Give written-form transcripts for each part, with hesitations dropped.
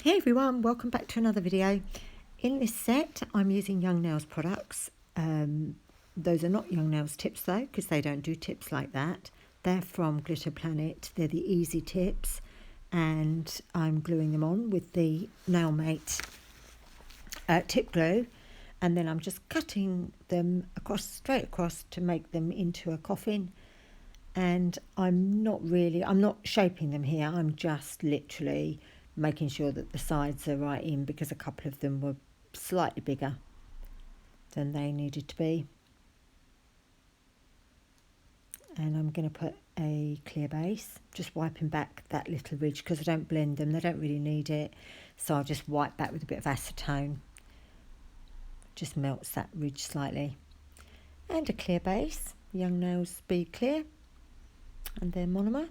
Hey everyone, welcome back to another video. In this set I'm using Young Nails products. Those are not Young Nails tips though, because they don't do tips like that. They're from Glitter Planet. They're the easy tips, and I'm gluing them on with the Nailmate tip glue, and then I'm just cutting them straight across to make them into a coffin. And I'm not shaping them here, I'm just literally making sure that the sides are right in, because a couple of them were slightly bigger than they needed to be. And I'm going to put a clear base, just wiping back that little ridge, because I don't blend them, they don't really need it, so I'll just wipe back with a bit of acetone. Just melts that ridge slightly. And a clear base, Young Nails Speed Clear, and their Monomer.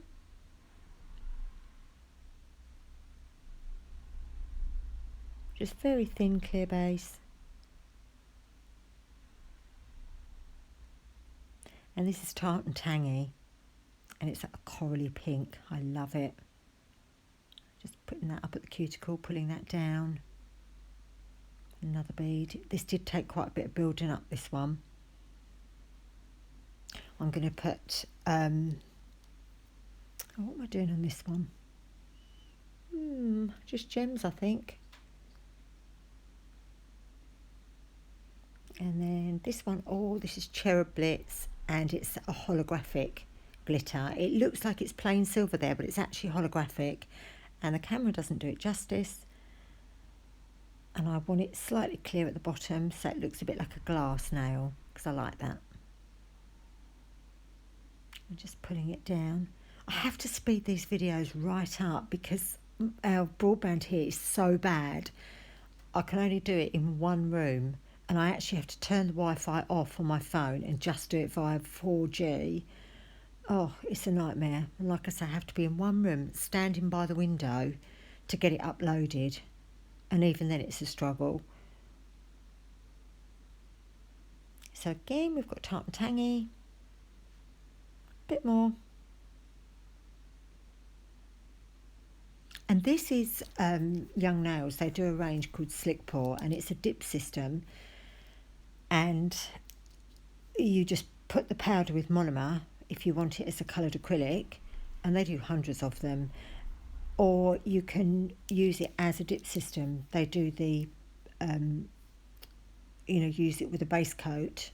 Just very thin clear base. And this is Tart and Tangy, and it's a corally pink. I love it. Just putting that up at the cuticle, pulling that down. Another bead. This did take quite a bit of building up, this one. I'm going to put, what am I doing on this one? Just gems, I think. And then this one, this is Cherub Blitz, and it's a holographic glitter. It looks like it's plain silver there, but it's actually holographic, and the camera doesn't do it justice. And I want it slightly clear at the bottom, so it looks a bit like a glass nail, because I like that. I'm just pulling it down. I have to speed these videos right up because our broadband here is so bad. I can only do it in one room, and I actually have to turn the Wi-Fi off on my phone and just do it via 4G. Oh, it's a nightmare. And like I say, I have to be in one room, standing by the window to get it uploaded. And even then it's a struggle. So again, we've got Tart and Tangy. A bit more. And this is Young Nails. They do a range called Slickpour, and it's a dip system. And you just put the powder with monomer if you want it as a coloured acrylic, and they do hundreds of them. Or you can use it as a dip system. They do the, use it with a base coat,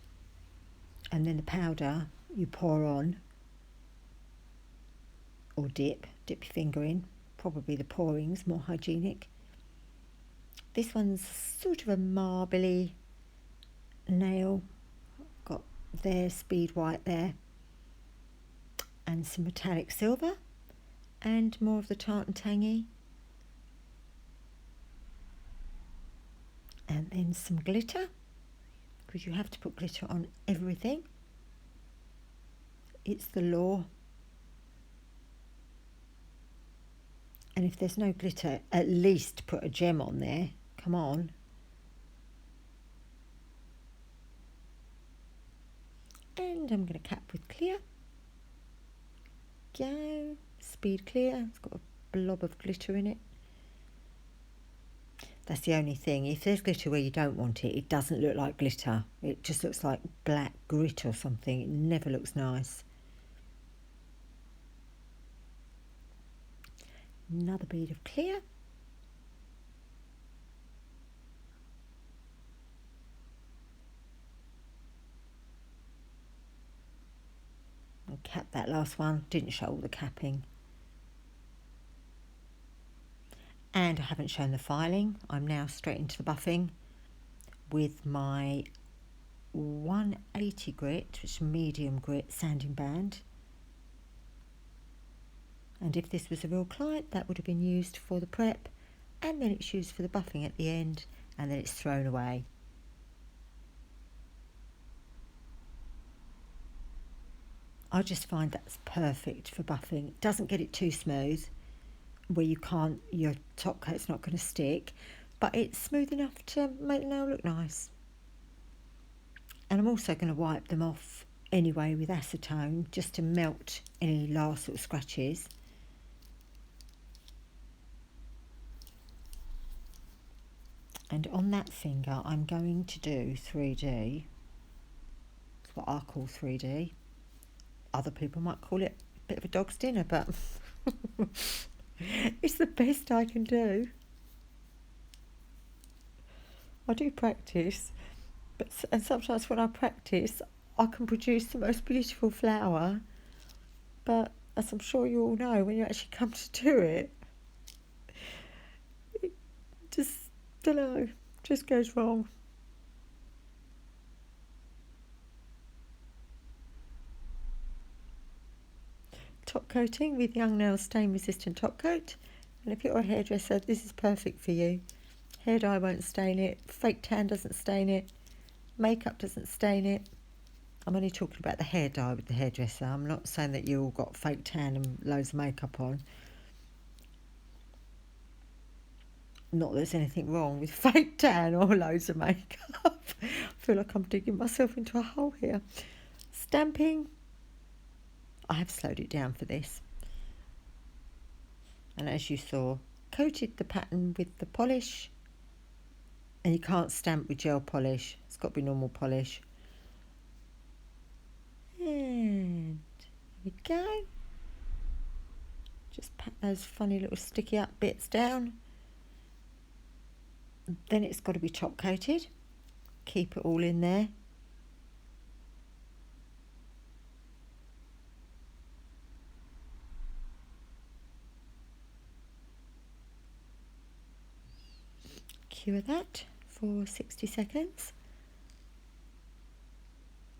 and then the powder you pour on, or dip your finger in. Probably the pouring's more hygienic. This one's sort of a marbly nail. Got their speed white there, and some metallic silver, and more of the Tart and Tangy, and then some glitter, because you have to put glitter on everything. It's the law. And if there's no glitter, at least put a gem on there. Come on. And I'm going to cap with clear. Go. Speed clear. It's got a blob of glitter in it. That's the only thing. If there's glitter where you don't want it, it doesn't look like glitter. It just looks like black grit or something. It never looks nice. Another bead of clear. And cap that last one. Didn't show all the capping. And I haven't shown the filing. I'm now straight into the buffing with my 180 grit, which is medium grit sanding band. And if this was a real client, that would have been used for the prep, and then it's used for the buffing at the end, and then it's thrown away. I just find that's perfect for buffing. It doesn't get it too smooth, where your top coat's not going to stick, but it's smooth enough to make the nail look nice. And I'm also going to wipe them off anyway with acetone, just to melt any last little scratches. And on that finger I'm going to do 3D. It's what I call 3D. Other people might call it a bit of a dog's dinner, but it's the best I can do. I do practice, and sometimes when I practice I can produce the most beautiful flower, but as I'm sure you all know, when you actually come to do it just, don't know, just goes wrong. Top coating with Young Nails stain resistant top coat, and if you're a hairdresser this is perfect for you. Hair dye won't stain it, fake tan doesn't stain it, makeup doesn't stain it. I'm only talking about the hair dye with the hairdresser. I'm not saying that you all got fake tan and loads of makeup on. Not that there's anything wrong with fake tan or loads of makeup. I feel like I'm digging myself into a hole here. Stamping, I have slowed it down for this. And as you saw, coated the pattern with the polish. And you can't stamp with gel polish. It's got to be normal polish. And here we go. Just pat those funny little sticky up bits down. Then it's got to be top coated. Keep it all in there. Cure that for 60 seconds.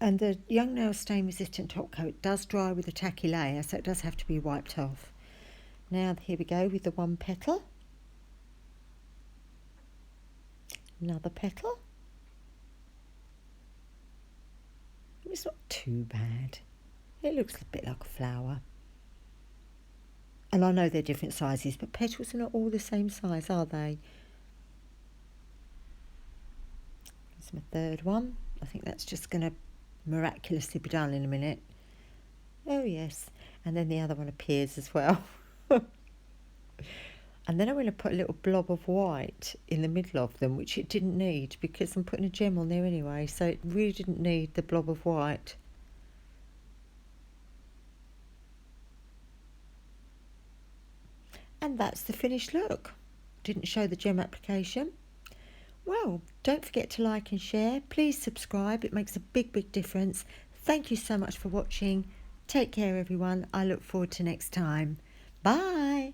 And the Young Nails stain resistant top coat does dry with a tacky layer, so it does have to be wiped off. Now here we go with the one petal. Another petal. It's not too bad. It looks a bit like a flower. And I know they're different sizes, but petals are not all the same size, are they? Here's my third one. I think that's just going to miraculously be done in a minute. Oh yes. And then the other one appears as well. And then I'm going to put a little blob of white in the middle of them, which it didn't need because I'm putting a gem on there anyway, so it really didn't need the blob of white. And that's the finished look. Didn't show the gem application. Well, don't forget to like and share. Please subscribe. It makes a big difference. Thank you so much for watching. Take care everyone. I look forward to next time. Bye.